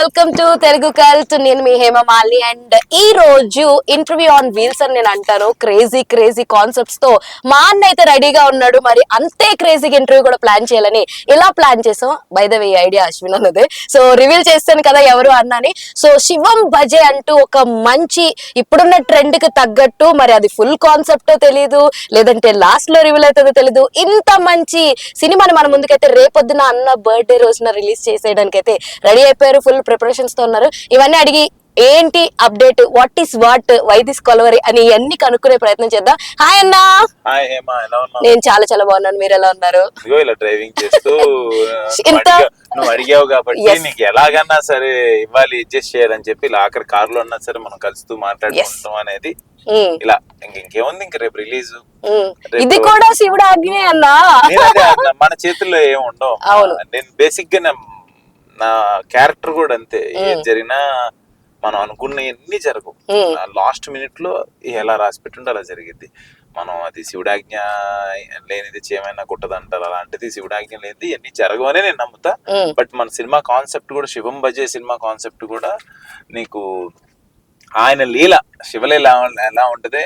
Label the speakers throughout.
Speaker 1: Welcome to Telugu cult. నేను మీ Hema Malini and ఈ రోజు ఇంటర్వ్యూ ఆన్ వీల్స్ అని నేను అంటాను. క్రేజీ కాన్సెప్ట్స్ తో మా అన్న అయితే రెడీగా ఉన్నాడు. మరి అంతే క్రేజీగా ఇంటర్వ్యూ కూడా ప్లాన్ చేయాలని ఇలా ప్లాన్ చేసాం. By the way idea Ashwin అన్నదే. సో రివీల్ చేస్తాను కదా ఎవరు అన్నని. సో శివం బజే అంటూ ఒక మంచి ఇప్పుడున్న ట్రెండ్ కి తగ్గట్టు, మరి అది ఫుల్ కాన్సెప్ట్ తెలీదు, లేదంటే లాస్ట్ లో రివీల్ అవుతుందో తెలీదు, ఇంత మంచి సినిమాని మన ముందుకైతే రేపొద్దున అన్న బర్త్డే రోజున రిలీజ్ చేసేయడానికి అయితే రెడీ అయిపోయారు. ఫుల్ ప్రిపరేషన్స్ తో ఉన్నారు. ఇవన్నీ అడిగి ఏంటి update, what is what, why this Kolaveri అని ఇవన్నీ కనుక్కునే ప్రయత్నం చేద్దాం. హాయ్ అన్నా.
Speaker 2: హాయ్ హేమా, ఎలా ఉన్నావు?
Speaker 1: నేను చాలా బాగున్నాను. మీరు ఎలా ఉన్నారు?
Speaker 2: ఇలా డ్రైవింగ్ చేస్తూ నువ్వు అడిగావు కాబట్టి నీకు ఎలాగన్నా సరే ఇవ్వాలి, అడ్జస్ట్ చేయాలని చెప్పి ఇలా ఆఖరి కారులో ఉన్నా సరే మనం కలుస్తూ మాట్లాడుకుంటాం అనేది ఇలా. ఇంకేముంది, ఇంక రేపు రిలీజ్.
Speaker 1: ఇది కూడా శివుడు ఆజ్ఞే అన్నా.
Speaker 2: మన చేతుల్లో ఏమి ఉండవు. నేను బేసిక్ గా నా క్యారెక్టర్ కూడా అంతే. ఏం జరిగినా మనం అనుకున్న ఎన్ని జరగవు. లాస్ట్ మినిట్ లో ఎలా రాసి పెట్టుంటే అలా జరిగింది. మనం అది శివుడాజ్ఞ లేనిది చేయమైనా కుట్టదంటారు. అలాంటిది శివుడాజ్ఞ లేనిది ఎన్ని జరగవనే నేను నమ్ముతా. బట్ మన సినిమా కాన్సెప్ట్ కూడా, శివం బజే సినిమా కాన్సెప్ట్ కూడా నీకు ఆయన లీల, శివలీల ఎలా ఉంటది,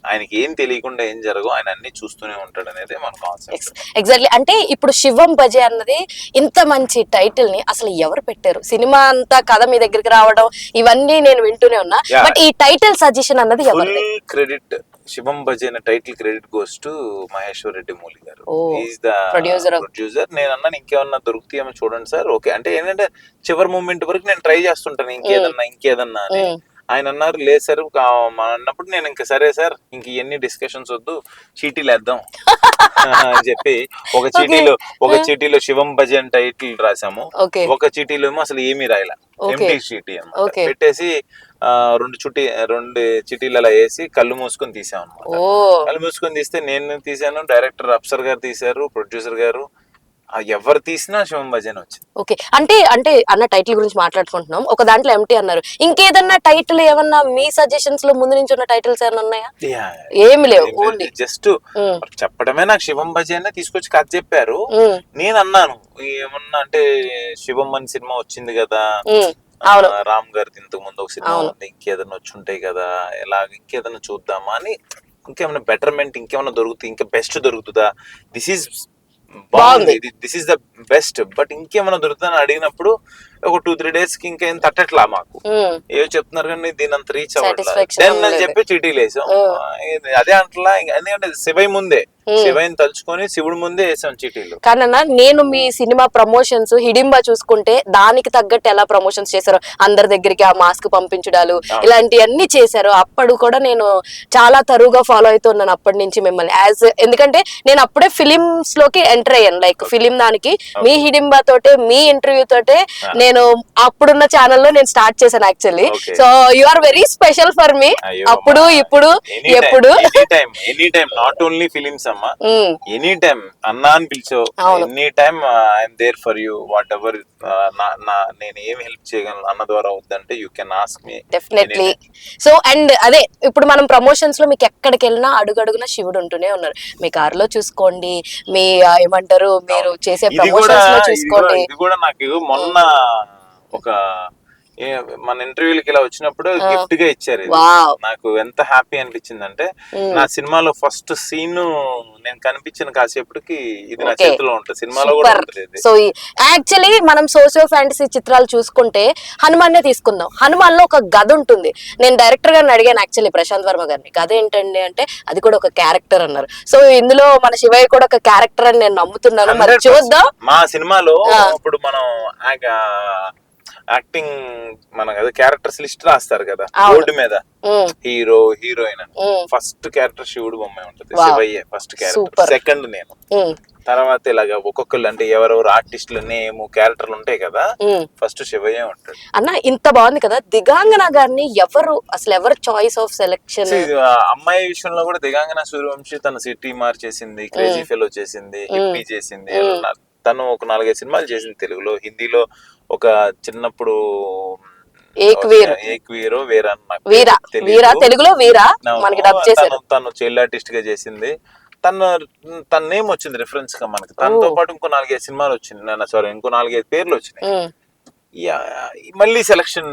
Speaker 2: ఆయనకి ఏం తెలియకుండా ఏం జరగవు, ఆయన అన్ని చూస్తూనే ఉంటాడు అనేది మన కాన్సెప్ట్.
Speaker 1: ఎగ్జాక్ట్లీ. అంటే ఇప్పుడు శివం బజే అన్నది ఇంత మంచి టైటిల్ ని అసలు ఎవరు పెట్టారు? సినిమా అంతా కథ మీ దగ్గరికి రావడం ఇవన్నీ నేను వింటూనే ఉన్నా. బట్ ఈ టైటిల్ సజెషన్ అన్నది ఎవరిది?
Speaker 2: క్రెడిట్ శివం బజే అనే title credit goes to Maheshwar Reddy Muli గారు. Is the producer. నేను అన్నాను ఇంకేమన్నా దొరుకుతాయేమో చూడండి సార్. ఓకే అంటే ఏంటంటే చివరి మూమెంట్ వరకు నేను ట్రై చేస్తుంటాను ఇంకేదన్నా అని. ఆయన అన్నారు లేదు సార్ అన్నప్పుడు నేను ఇంకా సరే సార్ ఇంక ఇవన్నీ డిస్కషన్స్ వద్దు, చీటీలు వేద్దాం అని చెప్పి ఒక చీటీలో శివం బజే అని టైటిల్ రాసాము. ఒక చీటీలో ఏమో అసలు ఏమీ రాయలా, ఎంటీ చీటీ అన్నమాట. పెట్టేసి రెండు చిటీలు అలా వేసి కళ్ళు మూసుకొని తీసాం అనమాట. కళ్ళు మూసుకొని తీస్తే నేను తీసాను, డైరెక్టర్ అప్సర్ గారు తీశారు, ప్రొడ్యూసర్ గారు, ఎవరు తీసినా శివం బజే వచ్చింది.
Speaker 1: ఓకే. అంటే అన్న టైటిల్ గురించి మాట్లాడుకుంటున్నాం. ఒక దాంట్లో ఎంటీ అన్నారు. ఇంకేదన్నా టైటిల్ ఏమన్నా మీ సజెషన్స్ లో ముందు నుంచి ఉన్న టైటిల్స్ ఏమన్నా ఉన్నాయా? ఏమి లేవు, ఓన్లీ
Speaker 2: జస్ట్ చెప్పడమే. నాకు శివం బజే అనే తీసుకొచ్చి కథ చెప్పారు. నేను అన్నాను ఏమన్నా అంటే శివం అని సినిమా వచ్చింది కదా, రామ్ గారిది ఇంతకు ముందు ఒక సినిమా ఉంది, ఇంకేదన్నా వచ్చి ఉంటాయి కదా, ఎలాగ ఇంకేదన్నా చూద్దామా అని. ఇంకేమైనా బెటర్మెంట్ ఇంకేమైనా దొరుకుతుంది, ఇంకా బెస్ట్ దొరుకుతుందా, దిస్ ఈస్ బాగుంది, this is the best, but ఇంకేమైనా దొరుకుతుందని అడిగినప్పుడు ఒక 2-3 days కి ఇంకేం తట్టట్లా మాకు. ఏవో చెప్తున్నారు కానీ దీని అంత రీచ్ అవ్వట్లేదు అని చెప్పి చీటీలు వేసాం. అదే అంటలా. ఎందుకంటే శివయ్య ముందే, శివయ్యని తలుచుకొని శివుడి ముందే వేసాం చీటీలు.
Speaker 1: కానన్నా నేను మీ సినిమా ప్రమోషన్స్ హిడింబా చూసుకుంటే దానికి తగ్గట్టు ఎలా ప్రమోషన్స్ చేశారు, అందరి దగ్గరికి ఆ మాస్క్ పంపించడాలు ఇలాంటివన్నీ చేశారు. అప్పుడు కూడా నేను చాలా తరువుగా ఫాలో అవుతున్నాను అప్పటి నుంచి మిమ్మల్ని. ఎందుకంటే నేను అప్పుడే ఫిలిమ్స్ లోకి ఎంటర్ అయ్యాను. లైక్ ఫిలిం దానికి మీ హిడింబా తోటే, మీ ఇంటర్వ్యూ తోటే నేను అప్పుడున్న ఛానల్లో నేను స్టార్ట్ చేశాను actually. So you are very special for me. అప్పుడు ఇప్పుడు ఎప్పుడు
Speaker 2: any time not only films అమ్మా, ఎనీ టైం అన్నా అని పిలిచావు, any time I'm there for you. Whatever నేను ఏమి హెల్ప్ చేయగలను అన్న ద్వారా వద్దంటే you can ask me
Speaker 1: definitely. So and అదే ఇప్పుడు మనం ప్రమోషన్స్ లో మీకు ఎక్కడికి వెళ్ళినా అడుగడుగున శివుడు ఉంటూనే ఉన్నారు. మీ కారులో చూసుకోండి, మీ ఏమంటారు మీరు చేసే ప్రమోషన్స్ లో చూసుకోండి.
Speaker 2: ఇది కూడా నాకు మొన్న ఒక మన ఇంటర్వ్యూలకి ఇలా వచ్చినప్పుడు గిఫ్ట్ గా ఇచ్చారు. నాకు ఎంత హ్యాపీ అనిపించింది అంటే, నా సినిమాలో ఫస్ట్ సీన్ నేను కనిపించిన కాసేపటికి ఇది నా చేతిలో ఉంటుంది, సినిమాలో కూడా ఉంటుంది.
Speaker 1: సో యాక్చువల్లీ మనం సోషియో ఫ్యాంటసీ చిత్రాలు చూసుకుంటే హనుమాన్ నే తీసుకుందాం. హనుమాన్ లో ఒక గద ఉంటుంది. నేను డైరెక్టర్ గారిని అడిగాను యాక్చువల్లీ, ప్రశాంత్ వర్మ గారిని, గద ఏంటండి అంటే అది కూడా ఒక క్యారెక్టర్ అన్నారు. సో ఇందులో మన శివయ్య కూడా ఒక క్యారెక్టర్ అని నేను నమ్ముతున్నాను. మరి చూద్దాం.
Speaker 2: మా సినిమాలో ఇప్పుడు మనం యాక్టింగ్ మన క్యారెక్టర్స్ లిస్ట్ రాస్తారు కదా బోర్డు మీద, హీరో హీరోయిన్, ఫస్ట్ క్యారెక్టర్ శివుడు బొమ్మ ఉంటుంది, శివయ్య ఫస్ట్ క్యారెక్టర్, సెకండ్ నేను, తర్వాత ఇలాగా ఒక్కొక్కరు అంటే ఎవరెవరు ఆర్టిస్టులు నేమ్ క్యారెక్టర్లు ఉంటాయి కదా, ఫస్ట్ శివయ్య ఉంటాడు.
Speaker 1: అన్న ఇంత బాగుంది కదా. దిగాంగన గారిని ఎవరు చాయిస్ ఆఫ్ సెలెక్షన్?
Speaker 2: అమ్మాయి విషయంలో కూడా దిగాంగన సూర్యవంశీ తన సిటీ మార్చేసింది, క్రేజీ ఫెలో చేసింది, హిప్పీ చేసింది. తను ఒక 4-5 సినిమాలు చేసింది తెలుగులో. హిందీలో ఒక చిన్నప్పుడు తను చైల్డ్ ఆర్టిస్ట్ గా చేసింది. తన నేమ్ వచ్చింది రిఫరెన్స్ గా మనకి. తనతో పాటు ఇంకో 4-5 సినిమాలు వచ్చింది, సారీ ఇంకో 4-5 పేర్లు వచ్చినాయి. మళ్ళీ సెలక్షన్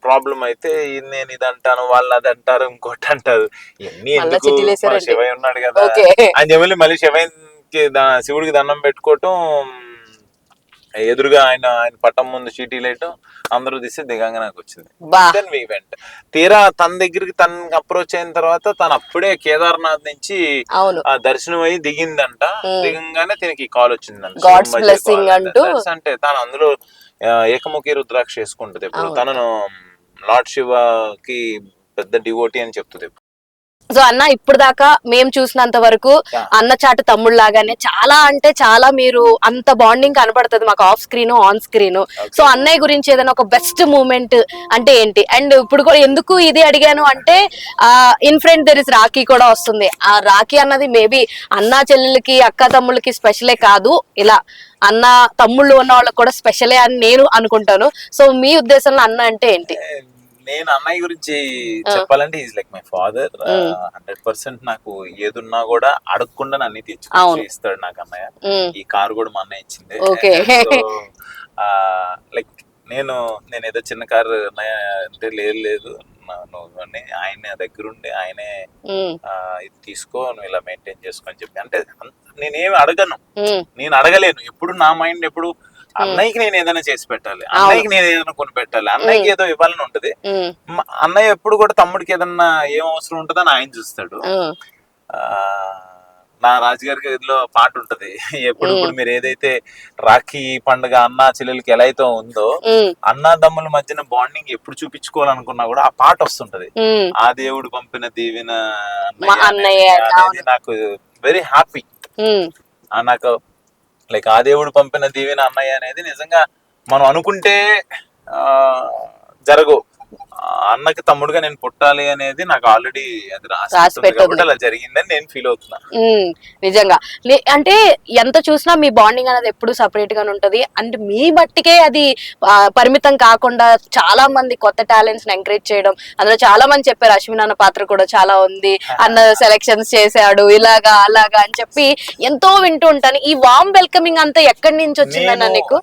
Speaker 2: ప్రాబ్లం అయితే నేను ఇది అంటాను, వాళ్ళు అది అంటారు, ఇంకోటి అంటారు, ఇవన్నీ
Speaker 1: మళ్ళా
Speaker 2: ఎందుకు,
Speaker 1: చిట్టీలు
Speaker 2: మన
Speaker 1: వేసారండి.
Speaker 2: శివయ్య ఉన్నాడు కదా
Speaker 1: ఓకే.
Speaker 2: అని చెప్పి మళ్ళీ శివయ్యకి శివుడికి దండం పెట్టుకోవటం, ఎదురుగా ఆయన పట్టం ముందు చీటీలు వేయటం, అందరూ తీస్తే దిగంగా నాకు వచ్చింది.
Speaker 1: బా
Speaker 2: దెన్ వి వెంట్. తీరా తన దగ్గరికి తను అప్రోచ్ అయిన తర్వాత తను అప్పుడే కేదార్నాథ్ నుంచి
Speaker 1: అవును.
Speaker 2: దర్శనం అయ్యి దిగిందంట. దిగంగానే తినకి కాల్ వచ్చిందంట,
Speaker 1: గాడ్స్
Speaker 2: శివం భజే
Speaker 1: బ్లెస్సింగ్
Speaker 2: call
Speaker 1: అంటూ.
Speaker 2: అంటే తను అందులో ఏకముఖి రుద్రాక్ష చేసుకుంటది ఎప్పుడు.
Speaker 1: అవును.
Speaker 2: తనను లార్డ్ శివకి పెద్ద డివోటీ అని చెప్తుంది.
Speaker 1: సో అన్న ఇప్పుడు దాకా మేము చూసినంత వరకు అన్న చాటు తమ్ముడు లాగానే చాలా అంటే చాలా మీరు అంత బాండింగ్ కనబడుతుంది మాకు off screen on screen. So అన్నయ్య గురించి ఏదైనా ఒక బెస్ట్ మూమెంట్ అంటే ఏంటి? అండ్ ఇప్పుడు కూడా ఎందుకు ఇది అడిగాను అంటే in front there is Rakhi కూడా వస్తుంది. ఆ రాఖీ అన్నది మేబీ అన్నా చెల్లెలకి అక్క తమ్ముళ్ళకి స్పెషలే కాదు, ఇలా అన్న తమ్ముళ్ళు ఉన్న వాళ్ళకి కూడా స్పెషలే అని నేను అనుకుంటాను. సో మీ ఉద్దేశంలో అన్న అంటే ఏంటి?
Speaker 2: నేను అన్నయ్య గురించి చెప్పాలంటే ఈజ్ లైక్ మై ఫాదర్. 100% నాకు ఏదున్నా కూడా అడగకుండా అన్ని తెచ్చి ఇస్తాడు నాకు అన్నయ్య. ఈ కారు కూడా మా అన్నయ్య ఇచ్చింది. లైక్ నేను ఏదో చిన్న కారు అన్నయ్య అంటే లేదు ఆయన దగ్గరుండి ఆయనే ఇది తీసుకో, నువ్వు ఇలా మెయింటైన్ చేసుకో అని చెప్పి. అంటే నేనేమి అడగను, నేను అడగలేను ఎప్పుడు. నా మైండ్ ఎప్పుడు అన్నయ్యకి నేను ఏదైనా చేసి పెట్టాలి, అన్నయ్యకి నేను ఏదైనా కొని పెట్టాలి, అన్నయ్యకి ఏదో ఇవ్వాలని ఉంటది. అన్నయ్య ఎప్పుడు కూడా తమ్ముడికి ఏదన్నా ఏం అవసరం ఉంటుందని ఆయన చూస్తాడు. నా రాజుగారికి ఇదిలో పాట ఉంటది, ఎప్పుడు మీరు ఏదైతే రాఖీ పండుగ అన్నా చెల్లెలకి ఎలా అయితే ఉందో, అన్నాదమ్ముల మధ్యన బాండింగ్ ఎప్పుడు చూపించుకోవాలనుకున్నా కూడా ఆ పాట వస్తుంటది. ఆ దేవుడు పంపిన దీవెన అన్నయ్య అనేది నాకు వెరీ హ్యాపీ. నాకు లైక్ ఆ దేవుడు పంపిన దీవెన అన్నయ్య అనేది నిజంగా మనం అనుకుంటే జరగవు. అన్నకి తమ్ముడుగా నేను పుట్టాలి అనేది నాకు ఆల్రెడీ అది రాసి కాబట్టి అలా జరిగిందని నేను ఫీల్ అవుతున్నా.
Speaker 1: నిజంగా అంటే ఎంత చూసినా మీ బాండింగ్ అనేది ఎప్పుడు సపరేట్ గానే ఉంటది. అండ్ మీ బట్టికే అది పరిమితం కాకుండా చాలా మంది కొత్త టాలెంట్స్ ని ఎంకరేజ్ చేయడం, అందులో చాలా మంది చెప్పారు అశ్విన్ అన్న పాత్ర కూడా చాలా ఉంది, అన్న సెలెక్షన్స్ చేశాడు ఇలాగా అలాగా అని చెప్పి ఎంతో వింటూ ఉంటాను. ఈ వామ్ వెల్కమింగ్ అంతా ఎక్కడి నుంచి వచ్చిందన్న నీకు?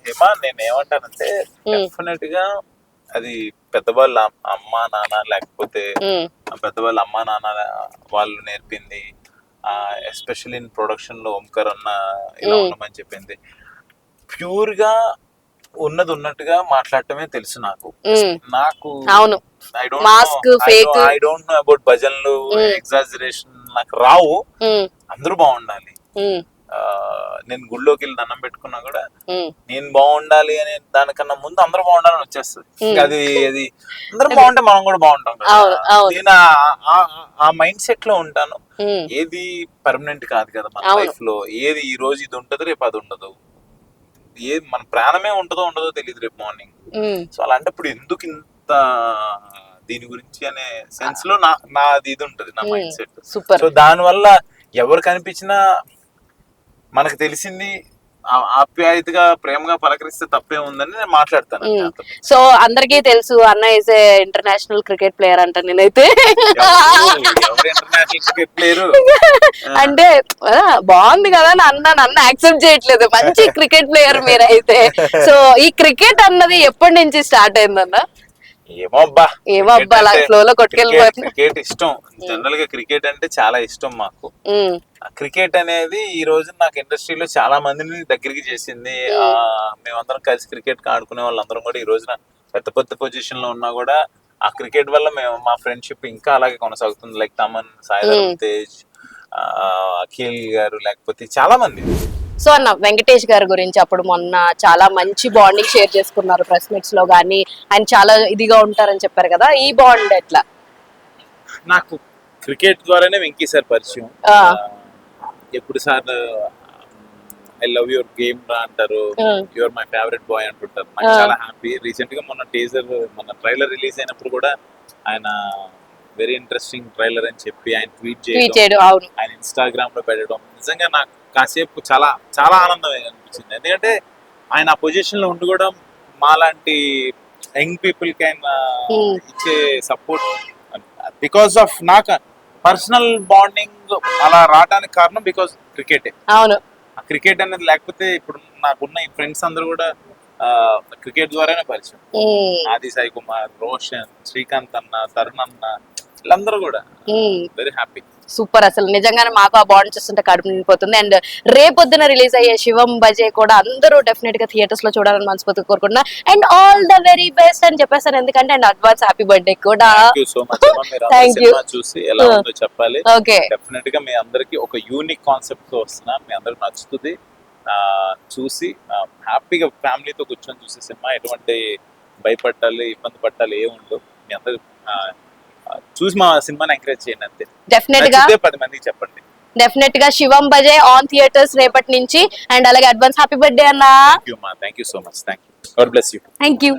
Speaker 2: నేను ఏమంటానంటే డెఫినెట్ గా అది పెద్దవాళ్ళ అమ్మా నాన్న, లేకపోతే పెద్దవాళ్ళ అమ్మా నాన్న వాళ్ళు నేర్పింది. ఎస్పెషల్లీ ఇన్ ప్రొడక్షన్ లో ఓంకార్ అన్న ఇలా ఉండమని చెప్పింది. ప్యూర్ గా ఉన్నది ఉన్నట్టుగా మాట్లాడటమే తెలుసు నాకు. ఐ డోంట్ నో అబౌట్ భజనలు, ఎగ్జాజరేషన్ నాకు రావు. అందరూ బాగుండాలి. నేను గుళ్ళోకి వెళ్ళి దండం పెట్టుకున్నా కూడా నేను బాగుండాలి అనే దానికన్నా ముందు అందరూ బాగుండాలని వచ్చేస్తుంది. అది అందరూ బాగుంటే మనం కూడా బాగుంటాం. నేను ఆ మైండ్ సెట్ లో ఉంటాను. ఏది పర్మనెంట్ కాదు కదా మన లైఫ్ లో. ఏది ఈ రోజు ఇది ఉంటది, రేపు అది ఉండదు. ఏది మన ప్రాణమే ఉండదో తెలియదు రేపు మార్నింగ్. సో అలాంటప్పుడు ఎందుకు ఇంత దీని గురించి అనే సెన్స్ లో నాది ఇది ఉంటది, నా మైండ్ సెట్. సో దాని వల్ల ఎవరు కనిపించినా మనకు తెలిసింది ఆప్యాయతగా ప్రేమగా పలకరిస్తే తప్పే ఉందని నేను మాట్లాడతాను.
Speaker 1: సో అందరికీ తెలుసు అన్న is a international cricket player అంట. నేనైతే
Speaker 2: ఇంటర్నేషనల్ క్రికెట్ ప్లేయర్
Speaker 1: అంటే బాగుంది కదా నన్ను యాక్సెప్ట్ చేయట్లేదు. మంచి క్రికెట్ ప్లేయర్ మీరైతే. సో ఈ క్రికెట్ అన్నది ఎప్పటి నుంచి స్టార్ట్ అయిందన్న?
Speaker 2: ఏమోబ్బా
Speaker 1: ఫ్లో లో కొట్టుకెళ్ళిపోతుంది.
Speaker 2: క్రికెట్ ఇష్టం, జనరల్ గా క్రికెట్ అంటే చాలా ఇష్టం మాకు. క్రికెట్ అనేది ఈ రోజు నాకు ఇండస్ట్రీలో చాలా మందిని దగ్గరికి చేసింది. మేమందరం కలిసి క్రికెట్ ఆడుకునే వాళ్ళందరం కూడా ఈ రోజున పెద్ద పొజిషన్ లో ఉన్నా కూడా ఆ క్రికెట్ వల్ల మా ఫ్రెండ్షిప్ ఇంకా అలాగే కొనసాగుతుంది. లైక్ తమన్, సాయిధరం తేజ్, అఖిల్ గారు, లేకపోతే చాలా మంది.
Speaker 1: సో అన్న వెంకటేష్ గారి గురించి అప్పుడు మొన్న చాలా మంచి బాండింగ్ షేర్ చేసుకున్నారు ప్రెస్ మీట్స్ లో గానీ, ఆయన చాలా ఇదిగా ఉంటారని చెప్పారు కదా, ఈ బాండ్ ఎట్లా?
Speaker 2: నాకు క్రికెట్ ద్వారానే వెంకీ సార్ పరిచయం. ఎప్పుడు sir I love your game రా అంటారు, యువర్ మై ఫేవరెట్ బాయ్ అంటుంటారు. నాకు చాలా హ్యాపీ. రీసెంట్ గా మొన్న ట్రైలర్ రిలీజ్ అయినప్పుడు కూడా ఆయన వెరీ ఇంట్రెస్టింగ్ ట్రైలర్ అని చెప్పి ఆయన ట్వీట్ చేయడం, ఆయన ఇన్స్టాగ్రామ్ లో పెట్టడం నిజంగా నాకు కాసేపు చాలా చాలా ఆనందం అనిపించింది. ఎందుకంటే ఆయన ఆ పొజిషన్ లో ఉండి కూడా మాలాంటి యంగ్ పీపుల్ కి ఆయన ఇచ్చే సపోర్ట్ బికాస్ ఆఫ్ నాకు పర్సనల్ బాండింగ్ అలా రావడానికి కారణం బికాస్ క్రికెటే.
Speaker 1: అవును,
Speaker 2: క్రికెట్ అనేది లేకపోతే ఇప్పుడు నాకున్న ఈ ఫ్రెండ్స్ అందరూ కూడా క్రికెట్ ద్వారానే పరిచయం.
Speaker 1: మ్మ్.
Speaker 2: ఆది సాయి కుమార్, రోషన్, శ్రీకాంత్ అన్న, తరుణ్ అన్న, వీళ్ళందరూ కూడా వెరీ హ్యాపీ.
Speaker 1: సూపర్, అసలు నిజంగానే మాకు ఆ బాండ్ చూస్తుంటే కడుపు నిండిపోతుంది. అండ్ రేపొద్దున రిలీజ్ అయ్యే శివం బజే కూడా అందరూ డెఫినెట్ గా థియేటర్స్ లో చూడాలని మనస్ఫూర్తిగా కోరుకుంటున్నా. And all the very best అని చెప్పేస్తాను, ఎందుకంటే అండ్ అడ్వాన్స్ హ్యాపీ బర్త్డే కూడా.
Speaker 2: Thank you so much. మీరు అందరూ
Speaker 1: Thank you.
Speaker 2: సినిమా చూసి ఎలా ఉందో చెప్పాలి.
Speaker 1: ఓకే,
Speaker 2: డెఫినెట్ గా మీ అందరికి ఒక యూనిక్ కాన్సెప్ట్ తో వస్తున్నా, మీ అందరికి నచ్చుతుంది. చూసి హ్యాపీగా ఫ్యామిలీతో కూర్చొని చూసే సినిమా, ఎటువంటి భయపట్టాలి ఇబ్బంది పట్టాలి ఏ ఉండదు. మీ అందరు చూసి మా సినిమాని ఎంకరేజ్ చేయండి అంతే.
Speaker 1: డెఫినెట్ గా
Speaker 2: 10 మందికి చెప్పండి.
Speaker 1: డెఫినెట్ గా శివం బజే ఆన్ థియేటర్స్ రేపటి నుంచి. అండ్ అలాగే అడ్వాన్స్ హ్యాపీ బర్త్డే అన్నా.
Speaker 2: Thank you so much. Thank you. God bless you.
Speaker 1: Thank you.